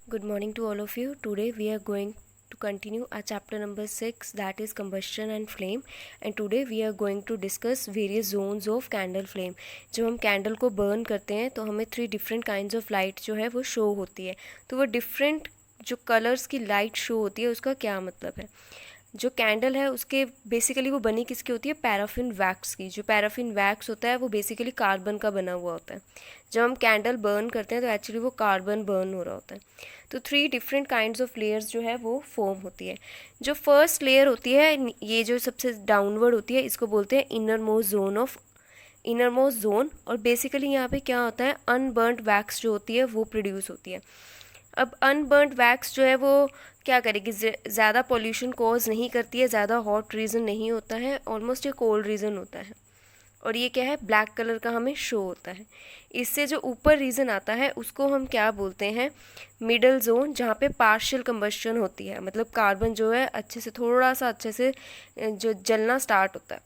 Good morning to all of you. Today we are going to continue our chapter number 6, that is combustion and flame, and today we are going to discuss various zones of candle flame. जब हम candle को burn करते हैं तो हमें 3 different kinds of light जो है वो शो होती है. तो वो डिफरेंट जो कलर्स की लाइट शो होती है उसका क्या मतलब है. जो कैंडल है उसके बेसिकली वो बनी किसकी होती है, पैराफिन वैक्स की. जो पैराफिन वैक्स होता है वो बेसिकली कार्बन का बना हुआ होता है. जब हम कैंडल बर्न करते हैं तो एक्चुअली वो कार्बन बर्न हो रहा होता है. तो 3 डिफरेंट काइंड्स ऑफ लेयर्स जो है वो फॉर्म होती है. जो फर्स्ट लेयर होती है, ये जो सबसे डाउनवर्ड होती है, इसको बोलते हैं इनर मोस्ट जोन. और बेसिकली यहाँ पे क्या होता है, अनबर्नड वैक्स जो होती है वो प्रोड्यूस होती है. अब अनबर्नड वैक्स जो है वो क्या करेगी, ज़्यादा पॉल्यूशन कॉज नहीं करती है, ज़्यादा हॉट रीजन नहीं होता है, ऑलमोस्ट ये कोल्ड रीजन होता है. और ये क्या है, ब्लैक कलर का हमें शो होता है. इससे जो ऊपर रीजन आता है उसको हम क्या बोलते हैं, मिडल जोन, जहाँ पे पार्शियल कंबस्शन होती है. मतलब कार्बन जो है अच्छे से, थोड़ा सा अच्छे से जो जलना स्टार्ट होता है.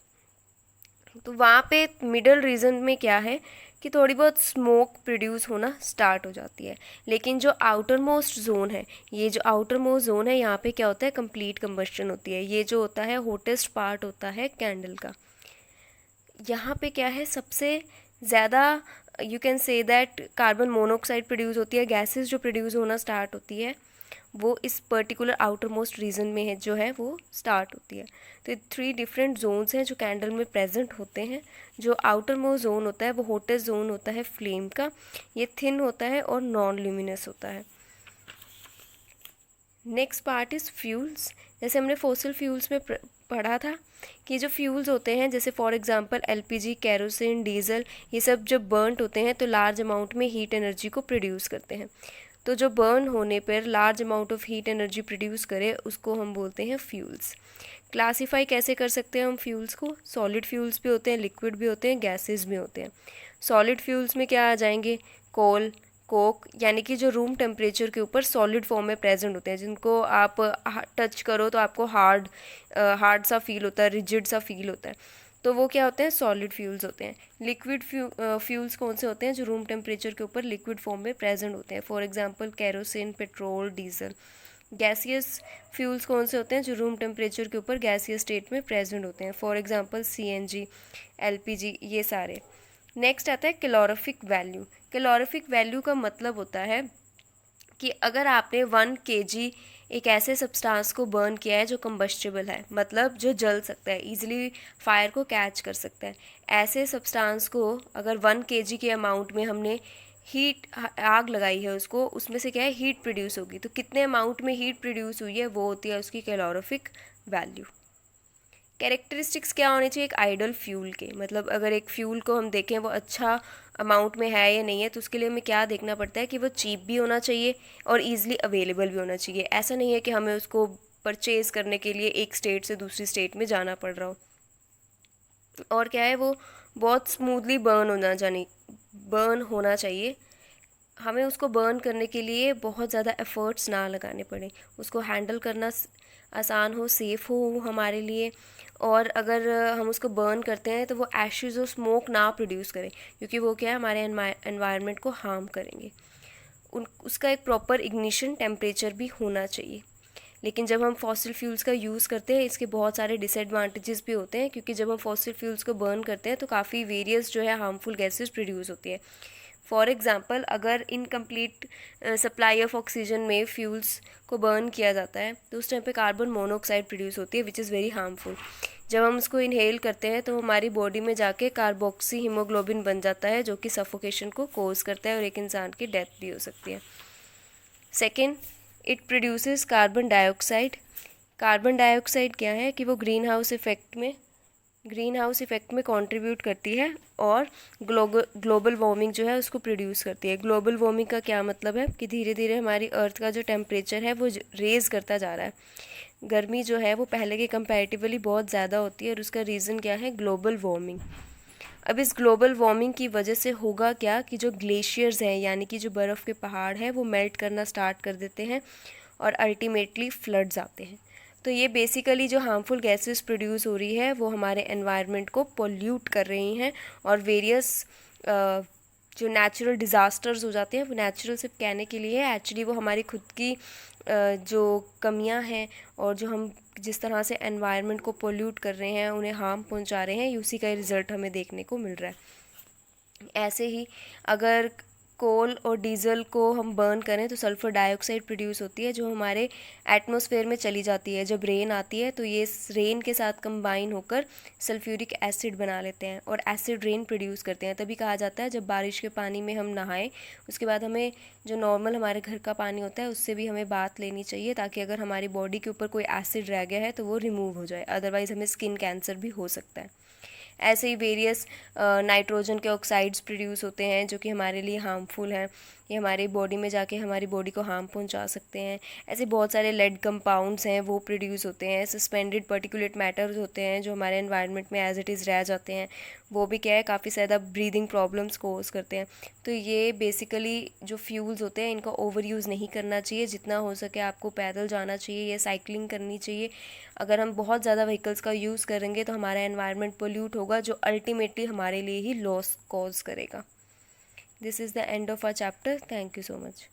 तो वहाँ पे मिडल रीजन में क्या है कि थोड़ी बहुत स्मोक प्रोड्यूस होना स्टार्ट हो जाती है. लेकिन जो आउटर मोस्ट जोन है, ये जो आउटर मोस्ट जोन है, यहाँ पे क्या होता है, कंप्लीट कंबस्शन होती है. ये जो होता है हॉटेस्ट पार्ट होता है कैंडल का. यहाँ पे क्या है, सबसे ज़्यादा you can say that carbon monoxide produce होती है. गैसेस जो प्रोड्यूस होना स्टार्ट होती है वो इस पर्टिकुलर आउटर मोस्ट रीजन में है, जो है वो स्टार्ट होती है. तो 3 डिफरेंट जोन्स हैं जो कैंडल में प्रेजेंट होते हैं. जो आउटर मोस्ट जोन होता है वो हॉटेस्ट जोन होता है फ्लेम का. ये थिन होता है और नॉन ल्यूमिनस होता है. Next part is fuels. जैसे हमने फॉसिल फ्यूल्स में पढ़ा था कि जो फ्यूल्स होते हैं, जैसे for example LPG, kerosene, diesel, ये सब जब बर्नड होते हैं तो लार्ज अमाउंट में हीट एनर्जी को प्रोड्यूस करते हैं. तो जो बर्न होने पर large amount of heat energy produce करे उसको हम बोलते हैं फ्यूल्स. क्लासीफाई कैसे कर सकते हैं हम फ्यूल्स को, सॉलिड फ्यूल्स भी होते हैं, लिक्विड भी होते हैं, गैसेस भी होते हैं. सॉलिड फ्यूल्स में क्या आ जाएंगे, कोल, कोक, यानी कि जो रूम टेम्परेचर के ऊपर सॉलिड फॉर्म में प्रेजेंट होते हैं, जिनको आप टच करो तो आपको हार्ड सा फील होता है, रिजिड सा फील होता है. तो वो क्या होते हैं, सॉलिड फ्यूल्स होते हैं. लिक्विड फ्यूल्स कौन से होते हैं, जो रूम टेम्परेचर के ऊपर लिक्विड फॉर्म में प्रेजेंट होते हैं, for example kerosene, petrol, diesel. Gaseous fuels कौन से होते हैं, जो रूम टेम्परेचर के ऊपर गैसियस स्टेट में प्रेजेंट होते हैं, फॉर एग्जांपल सीएनजी, एलपीजी, ये सारे. नेक्स्ट आता है कैलोरीफिक वैल्यू. कैलोरीफिक वैल्यू का मतलब होता है कि अगर आपने 1 kg एक ऐसे सब्सटेंस को बर्न किया है जो कंबस्टेबल है, मतलब जो जल सकता है, इजीली फायर को कैच कर सकता है, ऐसे सब्सटेंस को अगर 1 kg के अमाउंट में हमने हीट आग लगाई है उसको, उसमें से क्या है, हीट प्रोड्यूस होगी. तो कितने अमाउंट में हीट प्रोड्यूस हुई है वो होती है उसकी कैलोरीफिक वैल्यू. कैरेक्टरिस्टिक्स क्या होने चाहिए एक आइडल फ्यूल के, मतलब अगर एक फ्यूल को हम देखें वो अच्छा अमाउंट में है या नहीं है, तो उसके लिए हमें क्या देखना पड़ता है कि वो चीप भी होना चाहिए और ईजिली अवेलेबल भी होना चाहिए. ऐसा नहीं है कि हमें उसको परचेज़ करने के लिए एक स्टेट से दूसरी स्टेट में जाना पड़ रहा हो. और क्या है, वो बहुत स्मूथली बर्न होना चाहिए. हमें उसको बर्न करने के लिए बहुत ज़्यादा एफ़र्ट्स ना लगाने पड़े, उसको हैंडल करना आसान हो, सेफ़ हो हमारे लिए. और अगर हम उसको बर्न करते हैं तो वो एशेज़ और स्मोक ना प्रोड्यूस करें, क्योंकि वो क्या है, हमारे एनवायरनमेंट को हार्म करेंगे. उसका एक प्रॉपर इग्निशन टेम्परेचर भी होना चाहिए. लेकिन जब हम फॉसिल फ्यूल्स का यूज़ करते हैं इसके बहुत सारे डिसएडवांटेजेस भी होते हैं, क्योंकि जब हम फॉसिल फ्यूल्स को बर्न करते हैं तो काफ़ी वेरियस जो है हार्मफुल गैसेस प्रोड्यूस होती है. फॉर एग्ज़ाम्पल, अगर इनकम्प्लीट सप्लाई ऑफ ऑक्सीजन में फ्यूल्स को बर्न किया जाता है तो उस टाइम पे कार्बन मोनोऑक्साइड प्रोड्यूस होती है, विच इज़ वेरी हार्मफुल. जब हम उसको इनहेल करते हैं तो हमारी बॉडी में जाके कार्बोक्सी हीमोग्लोबिन बन जाता है, जो कि सफोकेशन को कोज करता है और एक इंसान की डेथ भी हो सकती है. Second, it produces carbon dioxide. Carbon dioxide क्या है कि वो ग्रीन हाउस इफ़ेक्ट में कंट्रीब्यूट करती है और ग्लोबल वार्मिंग जो है उसको प्रोड्यूस करती है. ग्लोबल वार्मिंग का क्या मतलब है कि धीरे धीरे हमारी अर्थ का जो टेम्परेचर है वो रेज़ करता जा रहा है. गर्मी जो है वो पहले के कंपैरेटिवली बहुत ज़्यादा होती है और उसका रीज़न क्या है, ग्लोबल वार्मिंग. अब इस ग्लोबल वार्मिंग की वजह से होगा क्या कि जो ग्लेशियर्स हैं, यानी कि जो बर्फ़ के पहाड़ हैं, वो मेल्ट करना स्टार्ट कर देते हैं और अल्टीमेटली फ्लड्स आते हैं. तो ये बेसिकली जो हार्मफुल गैसेस प्रोड्यूस हो रही है वो हमारे एनवायरनमेंट को पोल्यूट कर रही हैं और वेरियस जो नेचुरल डिज़ास्टर्स हो जाते हैं वो नेचुरल सिर्फ कहने के लिए है, एक्चुअली वो हमारी खुद की जो कमियां हैं और जो हम जिस तरह से एनवायरनमेंट को पोल्यूट कर रहे हैं, उन्हें हार्म पहुंचा रहे हैं, उसी का रिज़ल्ट हमें देखने को मिल रहा है। ऐसे ही अगर कोल और डीजल को हम बर्न करें तो सल्फ़र डाइऑक्साइड प्रोड्यूस होती है, जो हमारे एटमॉस्फेयर में चली जाती है। जब रेन आती है तो ये रेन के साथ कंबाइन होकर सल्फ्यूरिक एसिड बना लेते हैं और एसिड रेन प्रोड्यूस करते हैं। तभी कहा जाता है जब बारिश के पानी में हम नहाएं, उसके बाद हमें जो नॉर्मल हमारे घर का पानी होता है उससे भी हमें बात लेनी चाहिए, ताकि अगर हमारी बॉडी के ऊपर कोई एसिड रह गया है तो वो रिमूव हो जाए, अदरवाइज़ हमें स्किन कैंसर भी हो सकता है। ऐसे ही वेरियस नाइट्रोजन के ऑक्साइड्स प्रोड्यूस होते हैं जो कि हमारे लिए हार्मफुल हैं, ये हमारी बॉडी में जाके हमारी बॉडी को हार्म पहुंचा सकते हैं। ऐसे बहुत सारे लेड कंपाउंड्स हैं वो प्रोड्यूस होते हैं। सस्पेंडेड पर्टिकुलेट मैटर्स होते हैं जो हमारे एनवायरनमेंट में एज इट इज़ रह जाते हैं, वो भी क्या है काफ़ी ज़्यादा ब्रीदिंग प्रॉब्लम्स कोज करते हैं। तो ये बेसिकली जो फ्यूल्स होते हैं इनका ओवर यूज़ नहीं करना चाहिए, जितना हो सके आपको पैदल जाना चाहिए या साइकिलिंग करनी चाहिए। अगर हम बहुत ज़्यादा व्हीकल्स का यूज़ करेंगे तो हमारा एनवायरनमेंट पोल्यूट होगा, जो अल्टीमेटली हमारे लिए ही लॉस कॉज करेगा। This is the end of our chapter. Thank you so much.